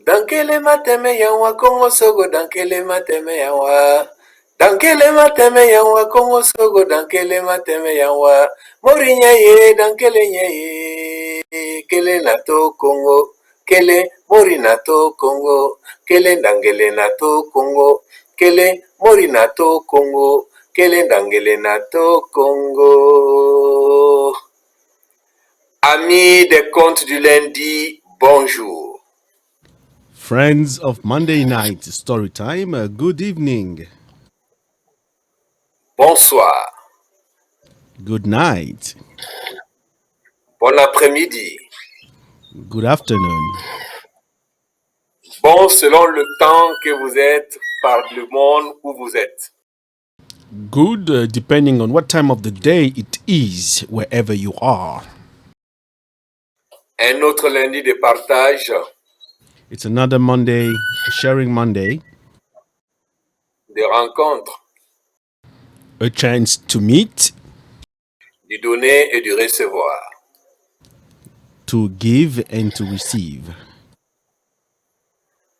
Dankele mateme yawa Kongo sogo dankele mateme yawa. Dankele mateme yawa Kongo sogo dankele mateme yawa. Morinya ye dankele nye kele nato Kongo. Kele mori nato Kongo. Kele dangele nato Kongo. Kele mori nato Kongo. Kele dangele nato Congo. Amis des contes du lundi, bonjour. Friends of Monday Night Storytime, good evening, Bonsoir, good night, bon après-midi, good afternoon, bon selon le temps que vous êtes par le monde où vous êtes. good depending on what time of the day it is, wherever you are. Un autre lundi de partage, It's another Monday, sharing Monday, de rencontre, a chance to meet, du donner et du recevoir. to give, and to receive.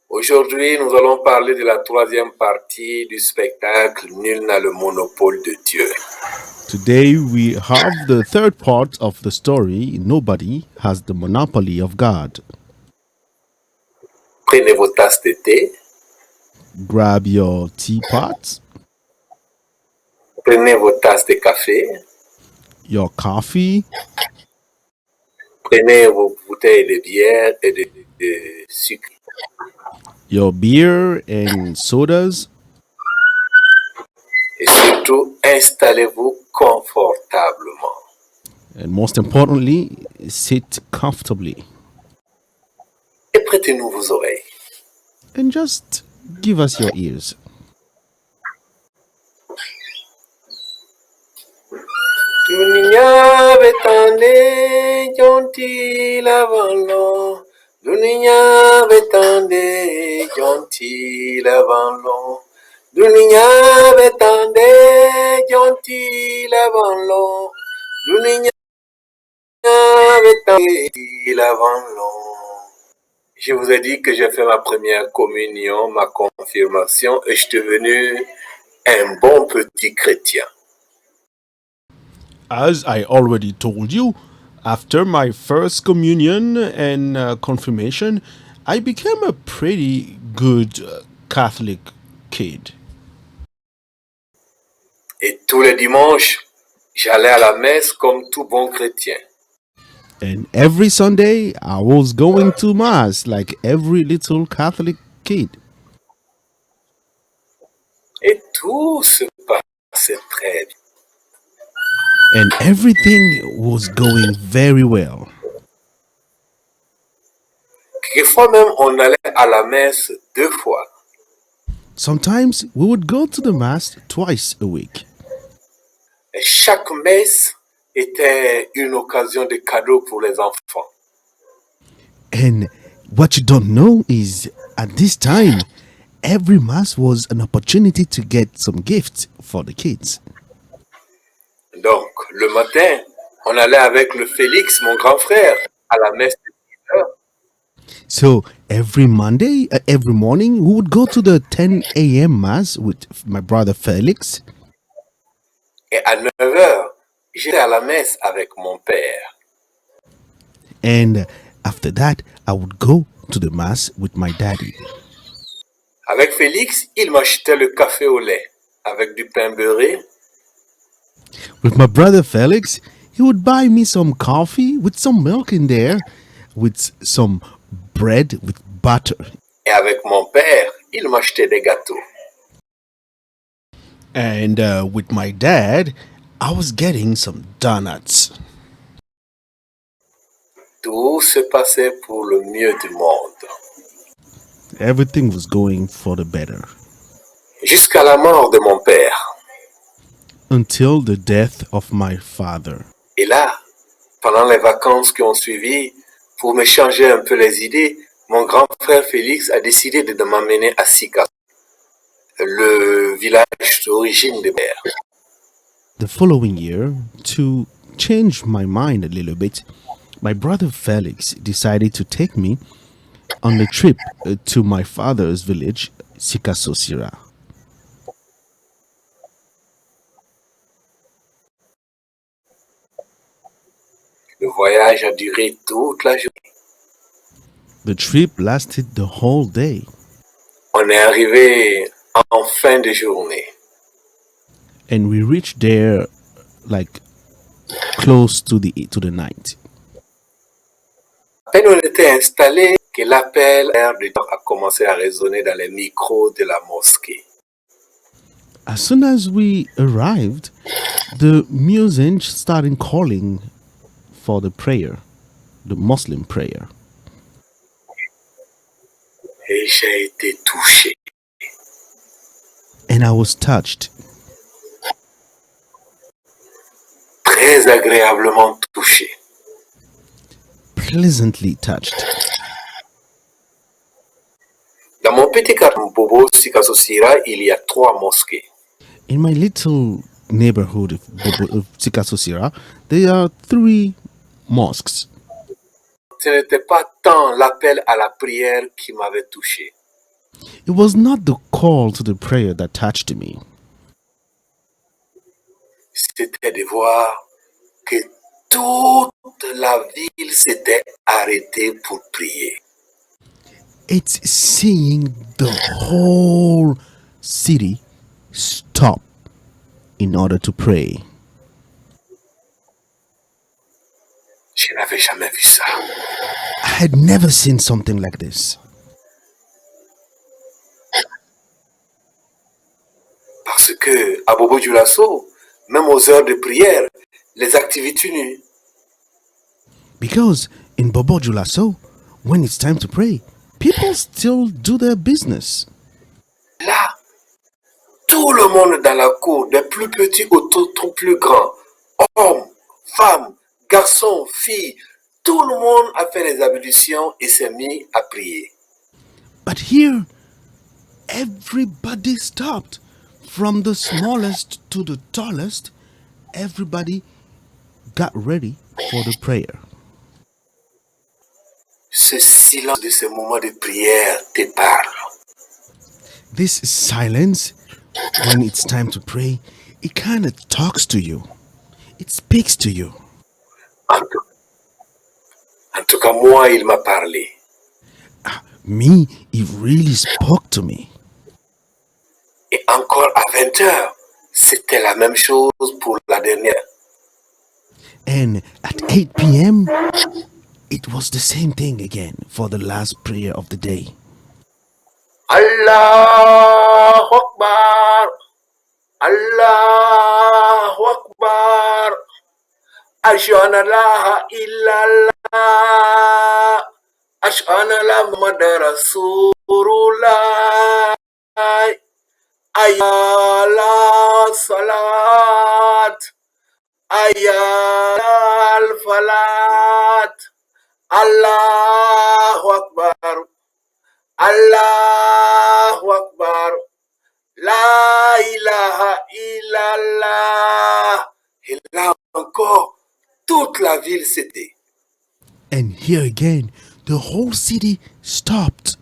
Aujourd'hui, nous allons parler de la troisième partie du spectacle Nul n'a le monopole de Dieu. Today we have the third part of the story. Nobody has the monopoly of God. Prenez vos tasses de thé, Grab your teapot, prenez vos tasses de café, your coffee, prenez vos bouteilles de bière et de sucre. your beer and sodas, Et surtout, installez-vous confortablement. and most importantly, sit comfortably Et prêtez-nous vos oreilles. and just give us your ears. Dunia betande jonti lavanlo. Dunia betande jonti lavanlo. Dunia betande jonti lavanlo. Dunia betande lavanlo. Je vous ai dit que j'ai fait ma première communion, ma confirmation, et je suis devenu un bon petit chrétien. As I already told you, after my first communion and confirmation, I became a pretty good Catholic kid. Et tous les dimanches, j'allais à la messe comme tout bon chrétien. And every Sunday, I was going to Mass like every little Catholic kid. Et tout se passait très bien. And everything was going very well. Quelquefois même, on allait à la messe 2 fois. Sometimes we would go to the Mass twice a week. Et chaque messe était une occasion de cadeau pour les enfants. And what you don't know is at this time, every Mass was an opportunity to get some gifts for the kids. Donc, le matin, on allait avec le Félix, mon grand frère, à la messe de 10 heures. So every morning, we would go to the 10 a.m. Mass with my brother Felix. Et à 9 heures, j'étais à la messe avec mon père. And after that, I would go to the Mass with my daddy. Avec Félix, il m'achetait le café au lait avec du pain beurré. With my brother Felix, he would buy me some coffee with some milk in there, with some bread with butter. Et avec mon père, il m'achetait des gâteaux. And with my dad, I was getting some donuts. Tout se passait pour le mieux du monde. Everything was going for the better. Jusqu'à la mort de mon père. Until the death of my father. Et là, pendant les vacances qui ont suivi, pour me changer un peu les idées, mon grand frère Félix a décidé de m'emmener à Sika, le village d'origine de père. The following year, to change my mind a little bit, my brother Felix decided to take me on the trip to my father's village, Sikasosira. Le voyage a duré toute la journée. The trip lasted the whole day. On est arrivé en fin de journée. And we reached there like close to the night. À peine on était installé que l'appel a commencé à résonner dans les micros de la mosquée. As soon as we arrived, the muezzin started calling for the prayer, the Muslim prayer. Et j'ai été touché. And I was touched, Très agréablement touché. pleasantly touched. Dans mon petit quartier Bobo Sikasosira, il y a 3 mosquées. In my little neighborhood of Sikasosira, there are 3 mosques. Ce n'était pas tant l'appel à la prière qui m'avait touché. It was not the call to the prayer that touched me. C'était de voir que toute la ville s'était arrêtée pour prier. It's seeing the whole city stop in order to pray. Je n'avais jamais vu ça. I had never seen something like this. Parce que à Bobo Dioulasso, même aux heures de prière, les activités nues. Because in Bobo Dioulasso, when it's time to pray, people still do their business. Là, tout le monde dans la cour, des plus petits aux plus grands, hommes, femmes, garçons, filles, tout le monde a fait les ablutions et s'est mis à prier. But here, everybody stopped. From the smallest to the tallest, everybody got ready for the prayer. Ce silence de ce moment de prière te parle. This silence, when it's time to pray, it kind of talks to you. It speaks to you. En tout cas, moi, il m'a parlé. Me, it really spoke to me. Et encore à 20h, c'était la même chose pour la dernière. And at 8 p.m., it was the same thing again for the last prayer of the day. Allahu Akbar, Allahu Akbar, Ashhadu an la illallah, Ashhadu anna Muhammadar Rasulullah, Ayala Salat, Ayal Falat, Allahu Akbar, Allahu Akbar, La ilaha illallah. Et là encore, toute la ville s'était. And here again, the whole city stopped.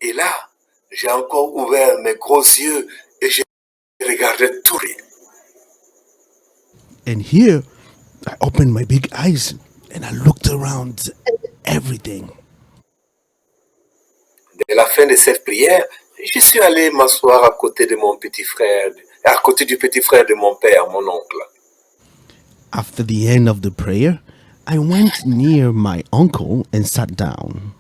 Et là, j'ai encore ouvert mes gros yeux et j'ai regardé tout. And here, I opened my big eyes and I looked around everything. Dès la fin de cette prière, je suis allé m'asseoir à côté de mon petit frère, à côté du petit frère de mon père, mon oncle. After the end of the prayer, I went near my uncle and sat down.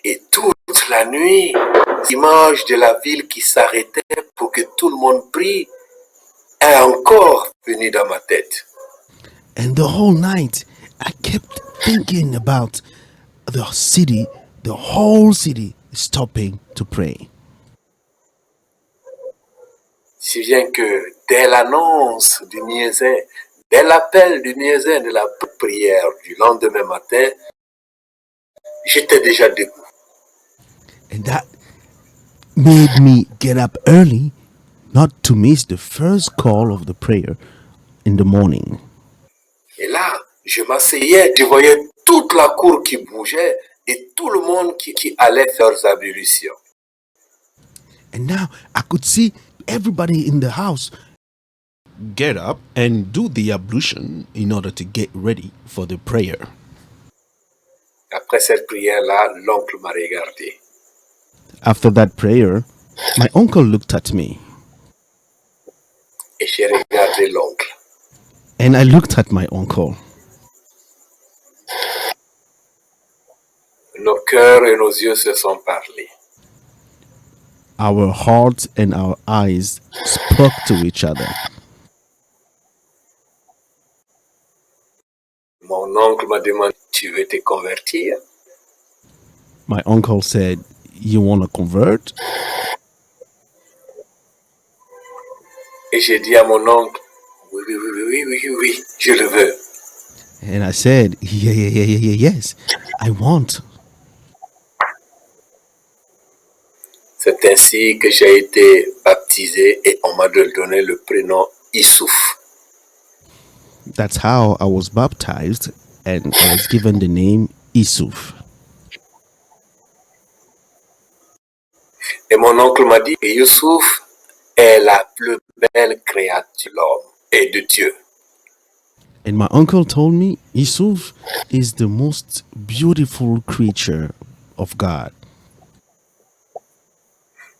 Et toute la nuit, l'image de la ville qui s'arrêtait pour que tout le monde prie est encore venue dans ma tête. And the whole night, I kept thinking about the city, the whole city stopping to pray. Si bien que dès l'annonce du muezzin, dès l'appel du muezzin de la prière du lendemain matin, j'étais déjà debout. And that made me get up early not to miss the first call of the prayer in the morning. Et là, je m'asseyais, je voyais toute la cour qui bougeait et tout le monde qui allait faire leurs ablutions. And now I could see everybody in the house get up and do the ablution in order to get ready for the prayer. Après cette prière-là, l'oncle m'a regardé. After that prayer, my uncle looked at me. Et j'ai regardé l'oncle. And I looked at my uncle. Nos cœurs et nos yeux se sont parlé. Our hearts and our eyes spoke to each other. Mon oncle m'a demandé, tu veux te convertir? My uncle said, you want to convert? Et j'ai dit à mon oncle, oui, je le veux. And I said, yes, I want. C'est ainsi que j'ai été baptisé et on m'a donné le prénom Issouf. That's how I was baptized and I was given the name Issouf. Et mon oncle m'a dit que Youssouf est la plus belle créature de l'homme et de Dieu. And my uncle told me Issouf is the most beautiful creature of God.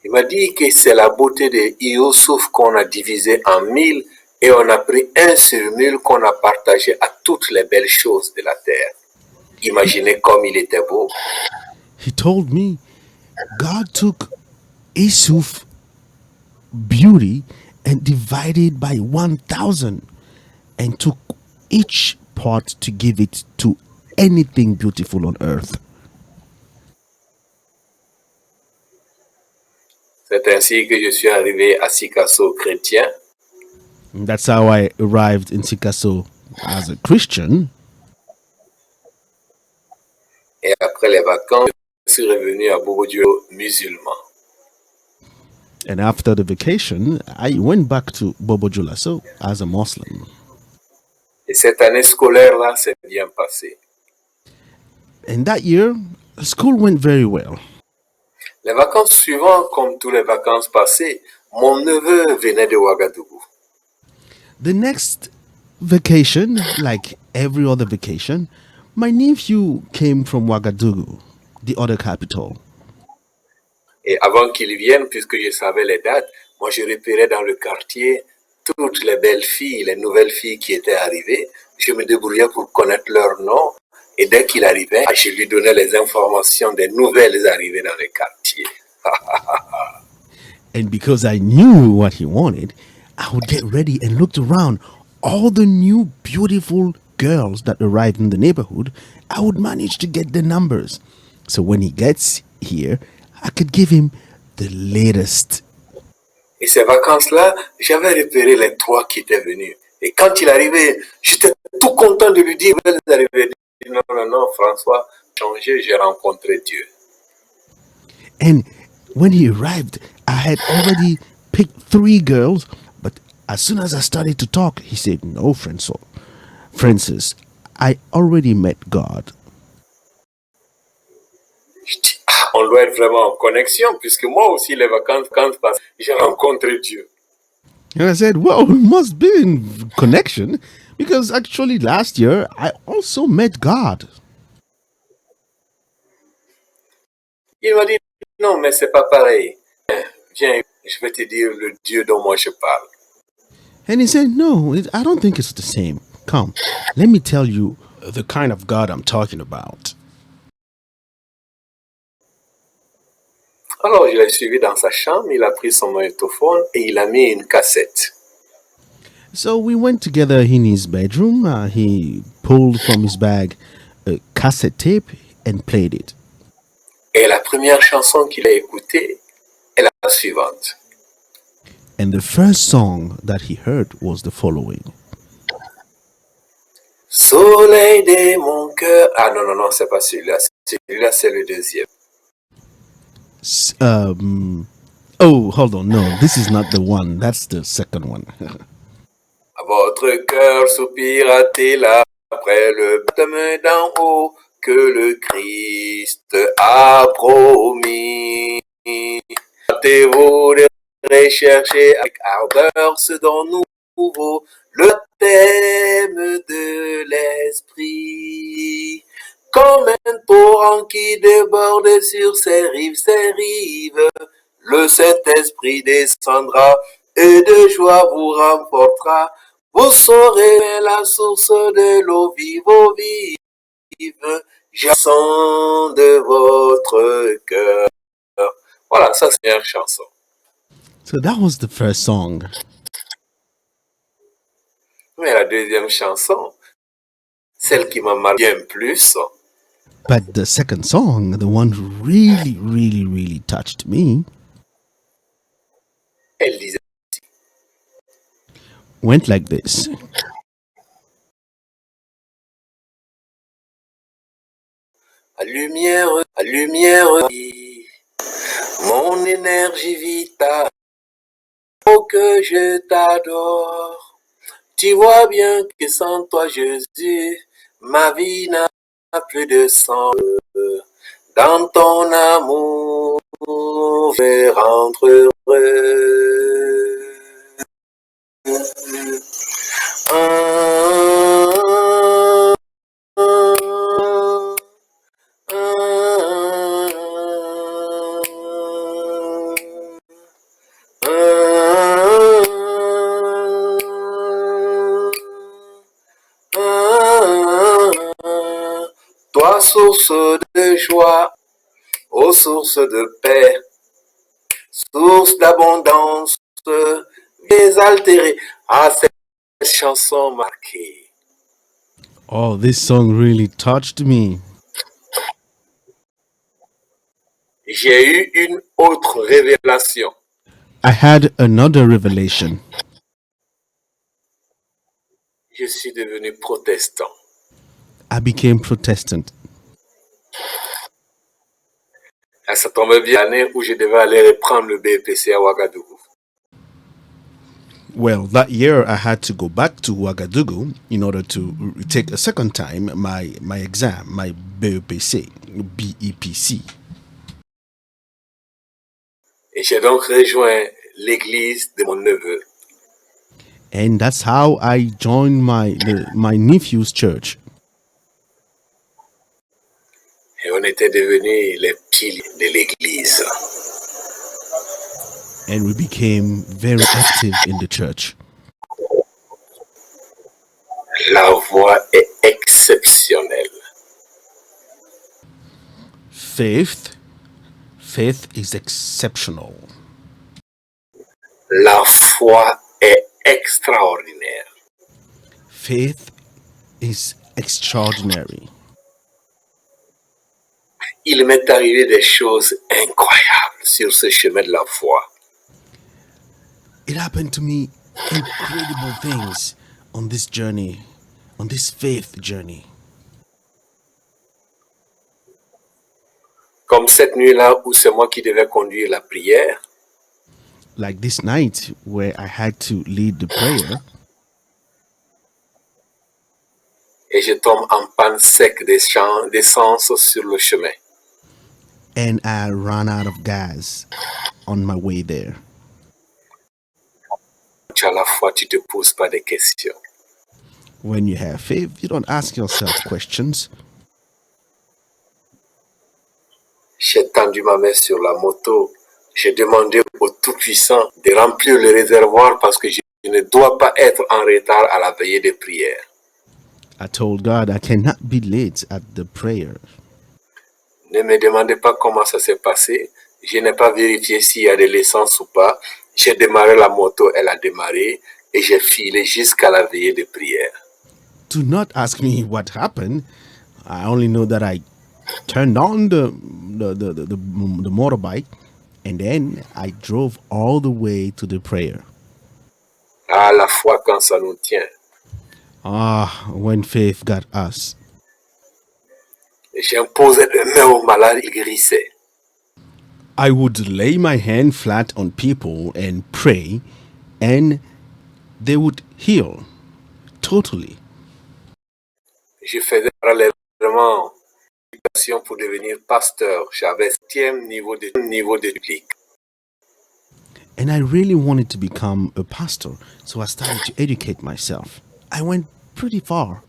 Il m'a dit que c'est la beauté de Youssouf qu'on a divisé en 1000 et on a pris un sur 1000 qu'on a partagé à toutes les belles choses de la terre. Imaginez comme il était beau. He told me God took Issouf's beauty and divided by 1,000 and took each part to give it to anything beautiful on earth. C'est ainsi que je suis arrivé à Sikasso chrétien. And that's how I arrived in Sikasso as a Christian. Et après les vacances, je suis revenu à Bobo-Dioulasso musulman. And after the vacation, I went back to Bobo-Dioulasso as a Muslim. Et cette année scolaire-là s'est bien passée. And that year, school went very well. Les vacances suivantes, comme toutes les vacances passées, mon neveu venait de Ouagadougou. The next vacation, like every other vacation, my nephew came from Ouagadougou, the other capital. Et avant qu'il vienne, puisque je savais les dates, moi je repérais dans le quartier toutes les belles filles, les nouvelles filles qui étaient arrivées. Je me débrouillais pour connaître leur nom. Et dès qu'il arrivait, je lui donnais les informations des nouvelles arrivées dans le quartier. And because I knew what he wanted, I would get ready and looked around all the new beautiful girls that arrived in the neighborhood. I would manage to get the numbers. So when he gets here, I could give him the latest. Et ces vacances-là, j'avais repéré les 3 qui étaient venus. Et quand il arrivait, j'étais tout content de lui dire, vous arrivez. Non, François, changé, j'ai rencontré Dieu. And when he arrived, I had already picked 3 girls, but as soon as I started to talk, he said, no, Francis, I already met God. Je dis, on doit être vraiment en connexion, puisque moi aussi, les vacances passent, j'ai rencontré Dieu. And I said, well, we must be in connection, because actually last year, I also met God. Il m'a dit, non, mais c'est pas pareil. Viens, je vais te dire le Dieu dont moi je parle. And he said, no, I don't think it's the same. Come, let me tell you the kind of God I'm talking about. Alors, je l'ai suivi dans sa chambre, il a pris son magnétophone et il a mis une cassette. So we went together in his bedroom. He pulled from his bag a cassette tape and played it. Et la première chanson qu'il a écoutée est la suivante. And the first song that he heard was the following. Soleil de mon cœur. Ah non, c'est pas celui-là. Celui-là, c'est le deuxième. Oh, hold on. No, this is not the one. That's the second one. Votre cœur soupira-t-il après le battement d'en haut? que le Christ a promis. Hâtez-vous de rechercher avec ardeur ce dont nouveau le thème de l'esprit. Comme un torrent qui déborde sur ses rives, le Saint-Esprit descendra et de joie vous remportera. Vous saurez la source de l'eau vive, jaillissant de votre cœur. Voilà, ça c'est une chanson. So that was the first song. Mais la deuxième chanson, celle qui m'a marqué bien plus, But the second song, the one who really touched me, elle disait went like this. à lumière, mon énergie vitale, oh que je t'adore. Tu vois bien que sans toi, Jésus, ma vie n'a plus de sens. Dans ton amour, je rentre heureux. Toi, source de joie, ô source de paix, source d'abondance, désaltérée à cette chanson marquée. Oh, this song really touched me. J'ai eu une autre révélation. I had another revelation. Je suis devenu protestant. I became Protestant. Ça tombait bien l'année où je devais aller reprendre le BPC à Ouagadougou. Well, that year I had to go back to Ouagadougou in order to take a second time my exam, my BEPC, BEPC. Et j'ai donc rejoint l'église de mon neveu. And that's how I joined my nephew's church. Et on était devenus les piliers de l'église. And we became very active in the church. La voix est exceptionnelle. Faith is exceptional. La foi est extraordinaire. Faith is extraordinary. Il m'est arrivé des choses incroyables sur ce chemin de la foi. It happened to me incredible things on this journey, on this faith journey. Comme cette nuit-là où c'est moi qui devais conduire la prière. Like this night where I had to lead the prayer. Et je tombe en panne sec d'essence sur le chemin. And I ran out of gas on my way there. Tu as la foi, tu te poses pas de questions. When you have faith, you don't ask yourself questions. J'ai tendu ma main sur la moto. J'ai demandé au Tout-Puissant de remplir le réservoir parce que je ne dois pas être en retard à la veillée de prière. I told God I cannot be late at the prayer. Ne me demandez pas comment ça s'est passé. Je n'ai pas vérifié s'il y a de l'essence ou pas. J'ai démarré la moto, elle a démarré et j'ai filé jusqu'à la veillée de prière. Do not ask me what happened. I only know that I turned on the motorbike and then I drove all the way to the prayer. Ah, la foi quand ça nous tient. Ah, when faith got us. J'imposais des mains aux malades, ils guérissaient. I would lay my hand flat on people and pray, and they would heal totally. Je faisais parallèlement pour devenir pasteur. J'avais 7e niveau de public. And I really wanted to become a pastor, so I started to educate myself. I went pretty far.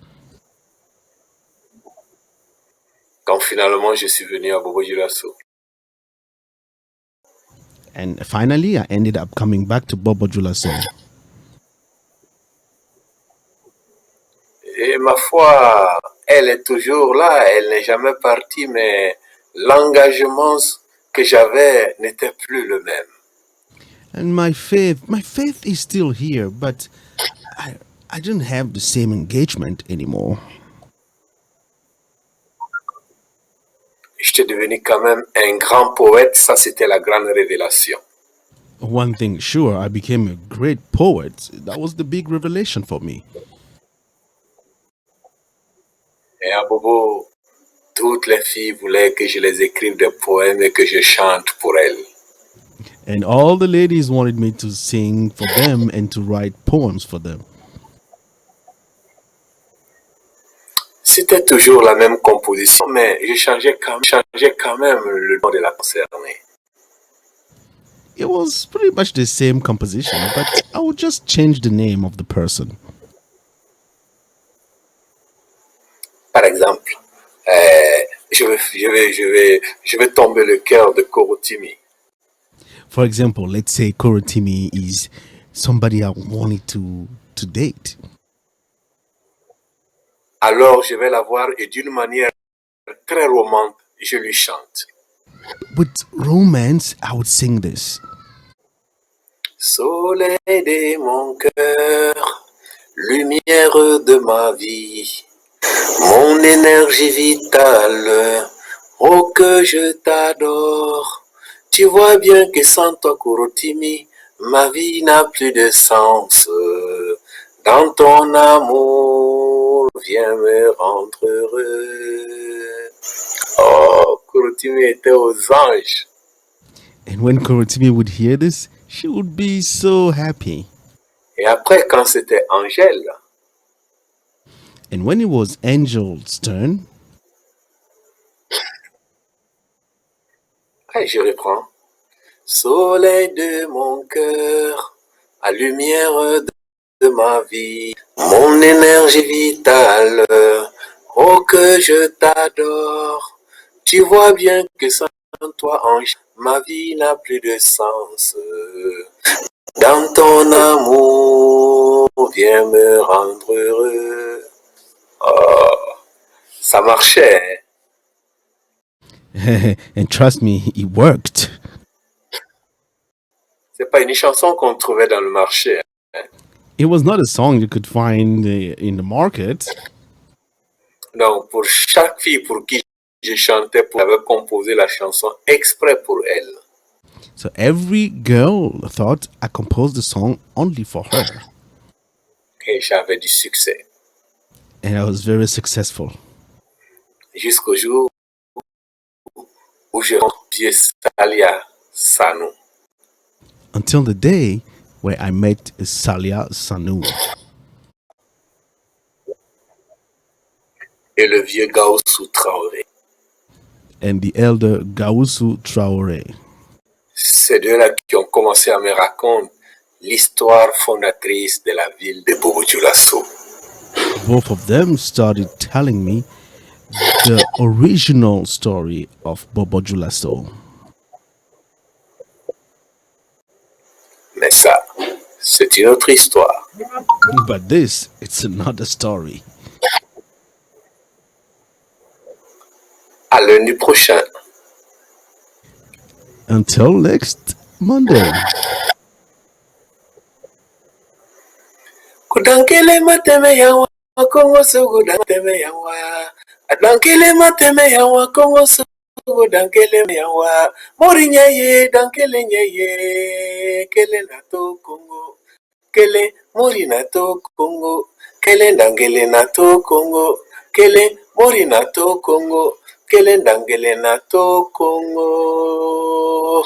Quand finalement je suis venu à Bobo Dioulasso. And finally, I ended up coming back to Bobo Dioulasso. Et ma foi, elle est toujours là, elle n'est jamais partie, mais l'engagement que j'avais n'était plus le même. And my faith is still here, but I don't have the same engagement anymore. J'étais devenu quand même un grand poète, ça c'était la grande révélation. One thing sure, I became a great poet. That was the big revelation for me. Et à Bobo, toutes les filles voulaient que je les écrive des poèmes et que je chante pour elles. And all the ladies wanted me to sing for them and to write poems for them. C'était toujours la même composition, mais je changeais quand même le nom de la concernée. It was pretty much the same composition, but I would just change the name of the person. Par exemple, je vais tomber le cœur de Korotimi. For example, let's say Korotimi is somebody I wanted to date. Alors je vais la voir et d'une manière très romantique, je lui chante. With romance, I would sing this. Soleil de mon cœur, lumière de ma vie, mon énergie vitale, oh que je t'adore. Tu vois bien que sans toi, Kurotimi, ma vie n'a plus de sens. Dans ton amour, viens me rendre heureux. Oh, Kurotimi était aux anges. And when Korotimi would hear this, she would be so happy. Et après, quand c'était Angèle, And when it was Angel's turn, je reprends. Soleil de mon cœur, à lumière de ma vie, mon énergie vitale, oh que je t'adore. Tu vois bien que sans toi, Ange, ma vie n'a plus de sens. Dans ton amour, viens me rendre heureux. Oh, ça marchait, hein? and trust me, it worked. C'est pas une chanson qu'on trouvait dans le marché. It was not a song you could find in the market. Donc, pour chaque fille pour qui je chantais, j'avais composé la chanson exprès pour elle. So every girl thought I composed the song only for her. Et j'avais du succès. And I was very successful. Jusqu'au jour où j'ai rencontré Salia Sanu. Until the day where I met Salia Sanu Et le vieux Gaoussou Traoré. and the elder Gaoussou Traoré. Ces deux-là qui ont commencé à me raconter l'histoire fondatrice de la ville de Bobo Dioulasso. Both of them started telling me the original story of Bobo Dioulasso. Mais ça, c'est une autre histoire. But this, it's another story. À lundi prochain. Until next Monday. Kudankele mateme yawa Kongo sogo dankele yawa. Dankele mateme yawa Kongo sogo dankele yawa. Morinya ye dankele nye kele nato Kongo. Kele mori nato Kongo. Kele dangele nato Kongo. Kele mori nato Kongo. Kele dangele nato Kongo.